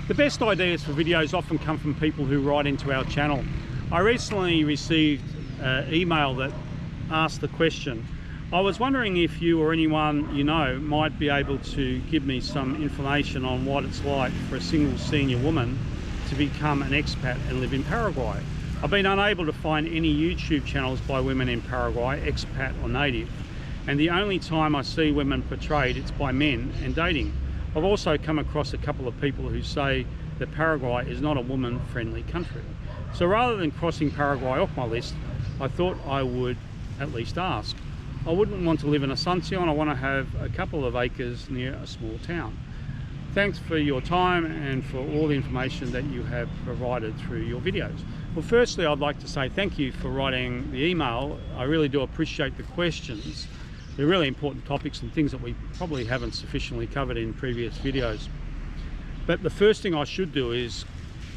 The best ideas for videos often come from people who write into our channel. I recently received an email that asked the question, I was wondering if you or anyone you know might be able to give me some information on what it's like for a single senior woman to become an expat and live in Paraguay. I've been unable to find any YouTube channels by women in Paraguay, expat or native, and the only time I see women portrayed, it's by men and dating. I've also come across a couple of people who say that Paraguay is not a woman-friendly country. So rather than crossing Paraguay off my list, I thought I would at least ask. I wouldn't want to live in Asuncion. I want to have a couple of acres near a small town. Thanks for your time and for all the information that you have provided through your videos. Well, firstly, I'd like to say thank you for writing the email. I really do appreciate the questions. They're really important topics and things that we probably haven't sufficiently covered in previous videos. But the first thing I should do is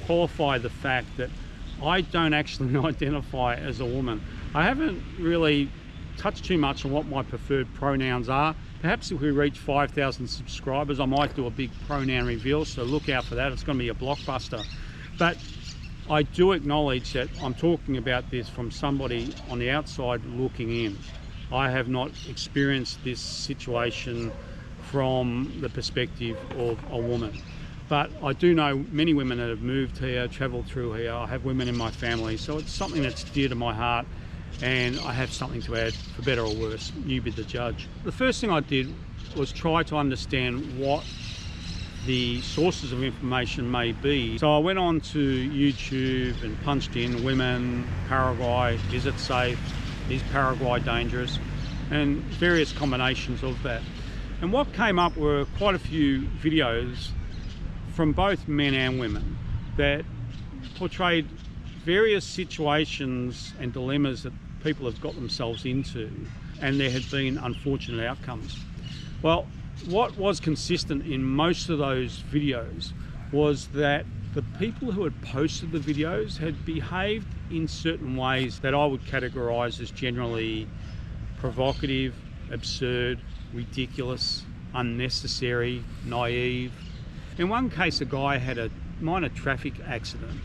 qualify the fact that I don't actually identify as a woman. I haven't really touched too much on what my preferred pronouns are. Perhaps if we reach 5,000 subscribers, I might do a big pronoun reveal, so look out for that. It's going to be a blockbuster. But I do acknowledge that I'm talking about this from somebody on the outside looking in. I have not experienced this situation from the perspective of a woman. But I do know many women that have moved here, travelled through here. I have women in my family, so it's something that's dear to my heart, and I have something to add, for better or worse. You be the judge. The first thing I did was try to understand what the sources of information may be. So I went on to YouTube and punched in women, Paraguay, is it safe, is Paraguay dangerous, and various combinations of that. And what came up were quite a few videos from both men and women that portrayed various situations and dilemmas that people have got themselves into, and there had been unfortunate outcomes. Well, what was consistent in most of those videos was that the people who had posted the videos had behaved in certain ways that I would categorize as generally provocative, absurd, ridiculous, unnecessary, naive. In one case, a guy had a minor traffic accident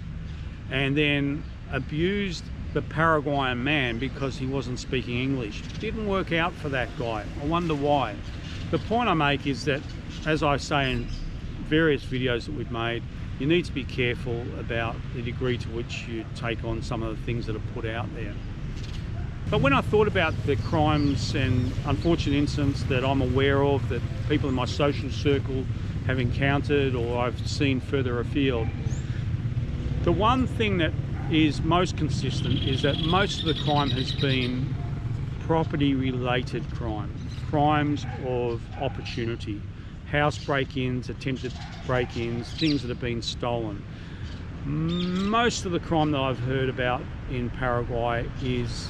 and then abused the Paraguayan man because he wasn't speaking English. It didn't work out for that guy. I wonder why. The point I make is that, as I say in various videos that we've made, you need to be careful about the degree to which you take on some of the things that are put out there. But when I thought about the crimes and unfortunate incidents that I'm aware of, that people in my social circle have encountered or I've seen further afield, the one thing that is most consistent is that most of the crime has been property related crime, crimes of opportunity, house break-ins, attempted break-ins, things that have been stolen. Most of the crime that I've heard about in Paraguay is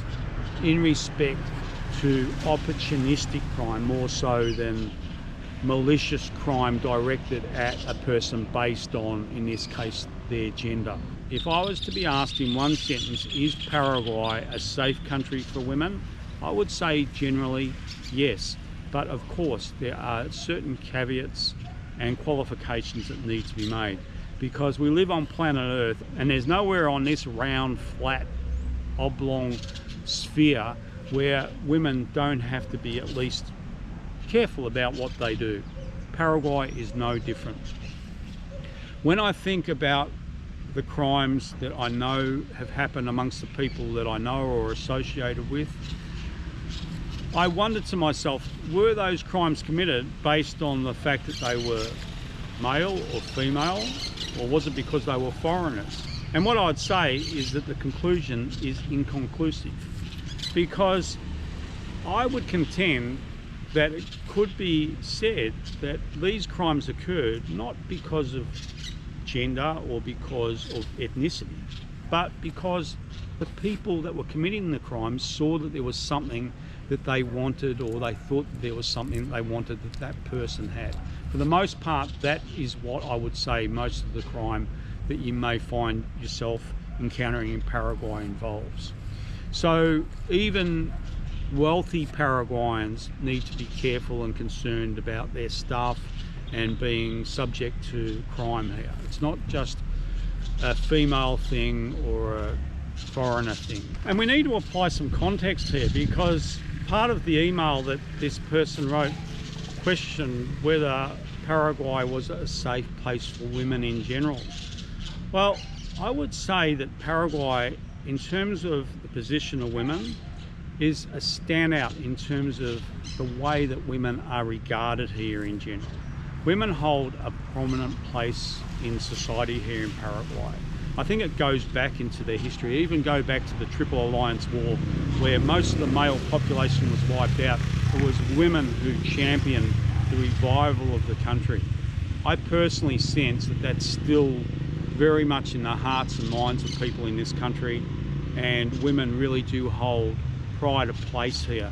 in respect to opportunistic crime, more so than malicious crime directed at a person based on, in this case, their gender. If I was to be asked in one sentence, is Paraguay a safe country for women? I would say generally yes, but of course there are certain caveats and qualifications that need to be made, because we live on planet Earth and there's nowhere on this round, flat, oblong sphere where women don't have to be at least careful about what they do. Paraguay is no different. When I think about the crimes that I know have happened amongst the people that I know or are associated with, I wondered to myself, were those crimes committed based on the fact that they were male or female, or was it because they were foreigners? And what I'd say is that the conclusion is inconclusive, because I would contend that it could be said that these crimes occurred not because of gender or because of ethnicity, but because the people that were committing the crimes saw that there was something that they wanted, or they thought that there was something they wanted that that person had. For the most part, that is what I would say most of the crime that you may find yourself encountering in Paraguay involves. So even wealthy Paraguayans need to be careful and concerned about their stuff and being subject to crime here. It's not just a female thing or a foreigner thing. And we need to apply some context here, because part of the email that this person wrote questioned whether Paraguay was a safe place for women in general. Well, I would say that Paraguay, in terms of the position of women, is a standout in terms of the way that women are regarded here in general. Women hold a prominent place in society here in Paraguay. I think it goes back into their history, even go back to the Triple Alliance War, where most of the male population was wiped out. It was women who championed the revival of the country. I personally sense that that's still very much in the hearts and minds of people in this country, and women really do hold pride of place here.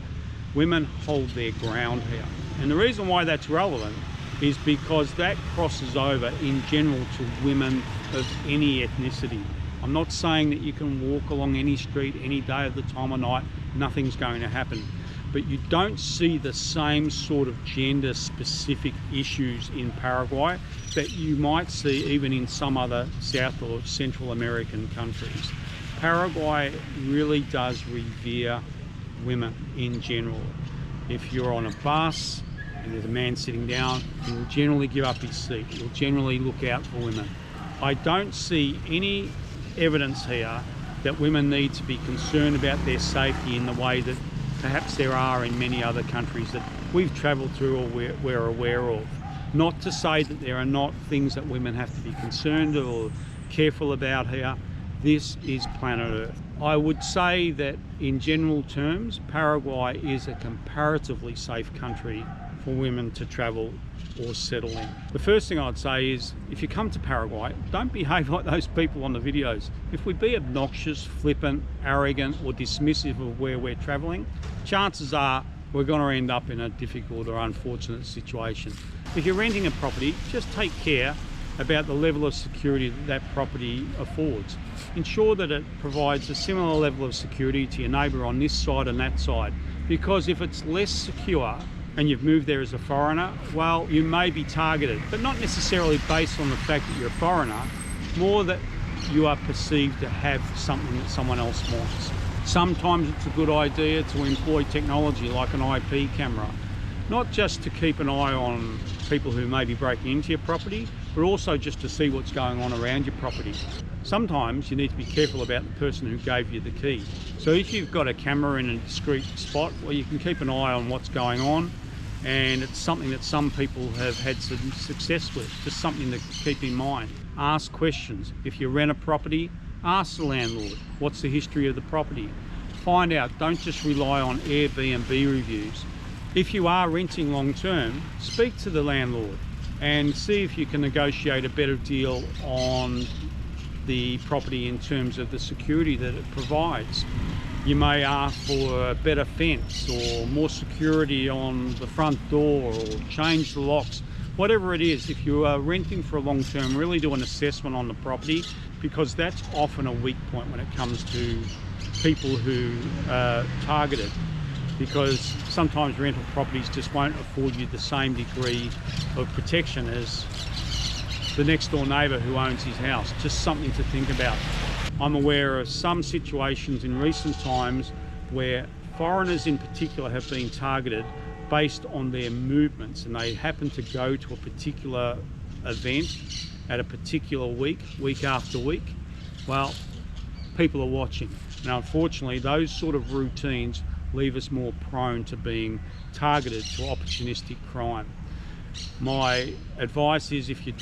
Women hold their ground here. And the reason why that's relevant is because that crosses over in general to women of any ethnicity. I'm not saying that you can walk along any street any day of the time of night, nothing's going to happen. But you don't see the same sort of gender specific issues in Paraguay that you might see even in some other South or Central American countries. Paraguay really does revere women in general. If you're on a bus and there's a man sitting down, he'll generally give up his seat. He'll generally look out for women. I don't see any evidence here that women need to be concerned about their safety in the way that perhaps there are in many other countries that we've travelled through or we're aware of. Not to say that there are not things that women have to be concerned or careful about here. This is planet Earth. I would say that in general terms, Paraguay is a comparatively safe country for women to travel or settle in. The first thing I'd say is, if you come to Paraguay, don't behave like those people on the videos. If we be obnoxious, flippant, arrogant, or dismissive of where we're traveling, chances are we're going to end up in a difficult or unfortunate situation. If you're renting a property, just take care about the level of security that that property affords. Ensure that it provides a similar level of security to your neighbour on this side and that side, because if it's less secure and you've moved there as a foreigner, well, you may be targeted, but not necessarily based on the fact that you're a foreigner, more that you are perceived to have something that someone else wants. Sometimes it's a good idea to employ technology like an IP camera, not just to keep an eye on people who may be breaking into your property, but also just to see what's going on around your property. Sometimes you need to be careful about the person who gave you the key. So if you've got a camera in a discreet spot, well, you can keep an eye on what's going on, and it's something that some people have had some success with, just something to keep in mind. Ask questions. If you rent a property, ask the landlord, what's the history of the property? Find out, don't just rely on Airbnb reviews. If you are renting long term, speak to the landlord and see if you can negotiate a better deal on the property in terms of the security that it provides. You may ask for a better fence or more security on the front door, or change the locks. Whatever it is, if you are renting for a long term, really do an assessment on the property, because that's often a weak point when it comes to people who are targeted, because sometimes rental properties just won't afford you the same degree of protection as the next door neighbour who owns his house. Just something to think about. I'm aware of some situations in recent times where foreigners in particular have been targeted based on their movements, and they happen to go to a particular event at a particular week after week. Well, people are watching, and unfortunately those sort of routines leave us more prone to being targeted to opportunistic crime. My advice is, if you're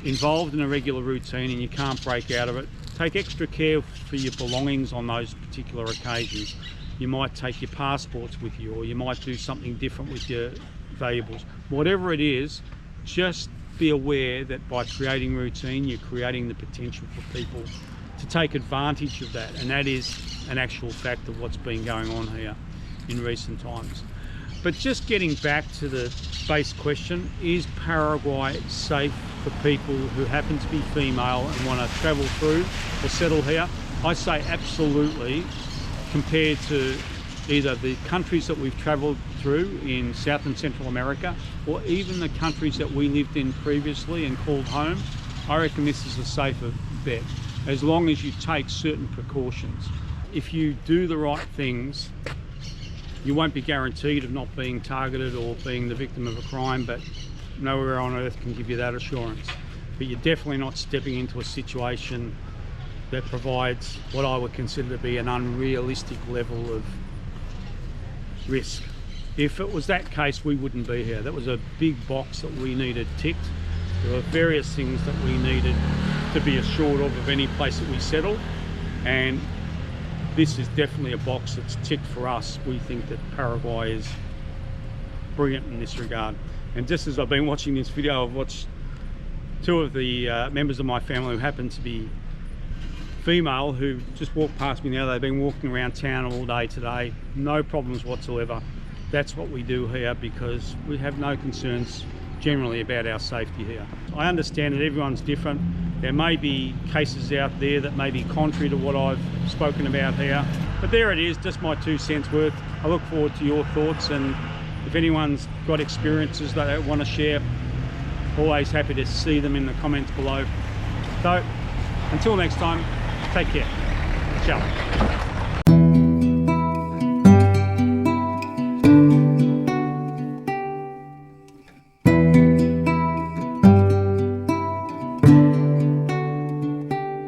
involved in a regular routine and you can't break out of it, take extra care for your belongings on those particular occasions. You might take your passports with you, or you might do something different with your valuables. Whatever it is, just be aware that by creating routine, you're creating the potential for people to take advantage of that, and that is an actual fact of what's been going on here in recent times. But just getting back to the base question, is Paraguay safe for people who happen to be female and want to travel through or settle here? I say absolutely, compared to either the countries that we've travelled through in South and Central America, or even the countries that we lived in previously and called home, I reckon this is a safer bet, as long as you take certain precautions. If you do the right things, you won't be guaranteed of not being targeted or being the victim of a crime, but nowhere on earth can give you that assurance. But you're definitely not stepping into a situation that provides what I would consider to be an unrealistic level of risk. If it was that case, we wouldn't be here. That was a big box that we needed ticked. There were various things that we needed to be assured of any place that we settled, and this is definitely a box that's ticked for us. We think that Paraguay is brilliant in this regard. And just as I've been watching this video, I've watched two of the members of my family who happen to be female, who just walked past me now. They've been walking around town all day today, no problems whatsoever. That's what we do here, because we have no concerns generally about our safety here. I understand that everyone's different. There may be cases out there that may be contrary to what I've spoken about here, but there it is, just my 2 cents worth. I look forward to your thoughts, and if anyone's got experiences that they want to share, always happy to see them in the comments below. So until next time, take care. Ciao.